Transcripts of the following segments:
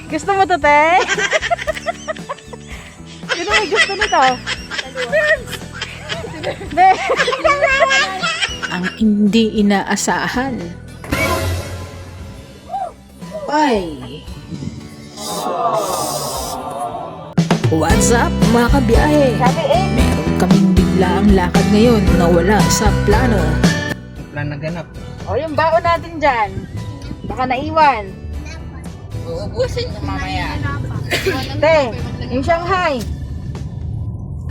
Gusto mo to, te? Sino may gusto nito? Be. Ang hindi inaasahan. Ay! What's up mga kabiyahe? Sabi eh. Meron kaming biglaang lakad ngayon na wala sa plano. Plan na ganap. O, yung baon natin dyan. Baka naiwan. Uubusin ko mamaya. Te, yung Shanghai.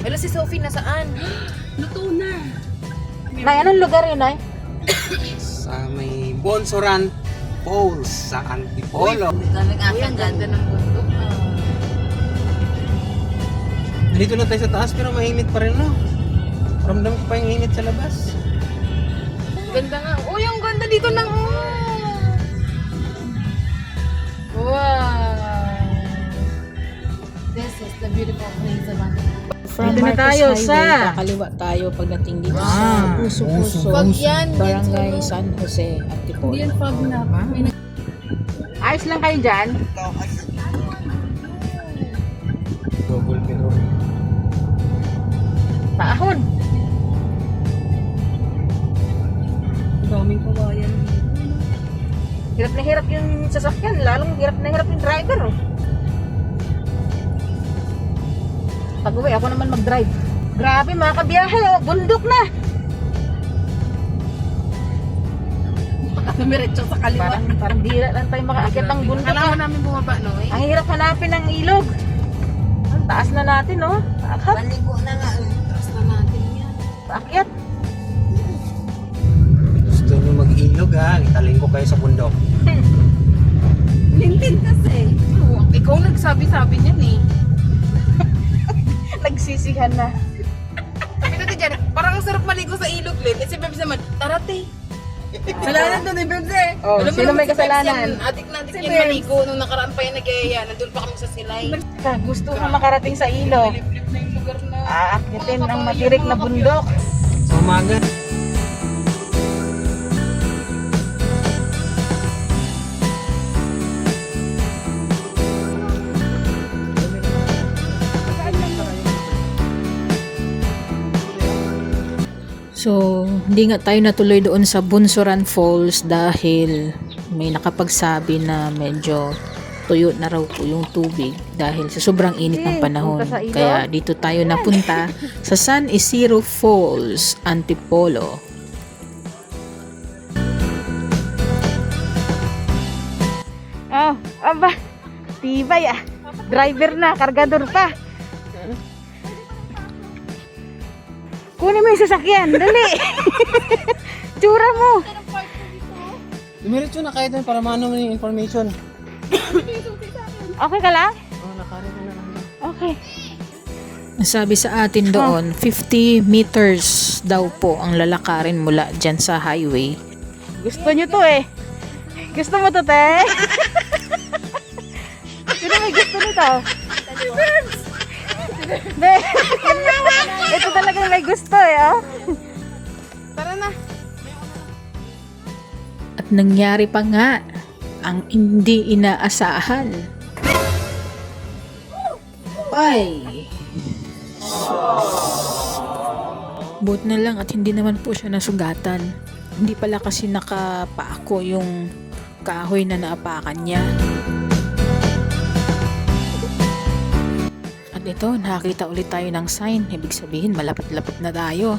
Hello, si Sophie nasaan? Luto na. Nay, anong lugar yun, Nay? Sa may Bonsoran Falls sa Antipolo. Ang ganda ng bundok. Dito na tayo sa taas pero mainit pa rin, no? Ramdam ko pa yung init sa labas. Ganda nga. Oh, yung ganda dito ng... Wow. This is the beautiful place of Antipolo. From Dito na Marcos tayo Highway, sa- kakaliwa tayo pagdating dito sa Puso-Puso, Pag yan, Barangay San Jose, Antipolo. hindi yan pag na. Ayos lang kayo dyan. Double pero. Paahon. Daming kawayan. Hirap na hirap yung sasakyan. Lalong hirap na hirap yung driver. Oh. Pag uwi, ako naman mag-drive. Grabe mga kabiyahe. Oh. Bundok na. Dumiretso sa kaliwa. Parang bira lang tayo makaakyat ng bundok. Kailangan Ah. namin bumaba, no? Ang hirap hanapin ng ilog. Ang taas na natin, oh. Paakyat. Maligo na nga. Trust na natin yan. Paakyat. Gusto nyo mag-ilog, ha? Italing ko kayo sa bundok. Lintin kasi. Oh, ikaw nagsabi-sabi niyan eh. Nagsisihan na. Sabi natin dyan, parang ang sarap maligo sa ilog, Lin. Eh, si Bebs naman, tarate. Kasalanan to ni Bebs eh. Oh, Alam mo sino naman may si Bebs kasalanan? yan, adik na adik Si yan Bebs. maligo. Nung nakaraan pa yan nag-iaya, nandun pa kami sa silay. Gusto ko makarating sa ilog. Lip-lip na yung lugar na. Aakyatin ang matirik na bundok. Sa umaga. So, hindi nga tayo natuloy doon sa Bunsoran Falls dahil may nakapagsabi na medyo tuyo na raw po yung tubig dahil sa sobrang init ng panahon. punta sa ilog? Kaya dito tayo napunta sa San Isidro Falls, Antipolo. Oh, aba. Tibay ah. Driver na, kargador pa. Kunin mo yung sasakyan, dali. Tsura mo. Dumiretso na kayo doon para maano mo yung information. Okay ka lang? Oh, nakarin na lang. Okay. Sabi sa atin doon, 50 meters daw po ang lalakarin mula dyan sa highway. Gusto nyo to eh. Gusto mo to, te? Sino may gusto nito? Be. Ito talagang may gusto eh, oh. Tara na. At nangyari pa nga ang hindi inaasahan. Ay! Buti na lang at hindi naman po siya nasugatan. Hindi pala kasi nakapaako yung kahoy na naapakan niya. At ito, nakakita ulit tayo ng sign. Ibig sabihin, malapit-lapit na tayo.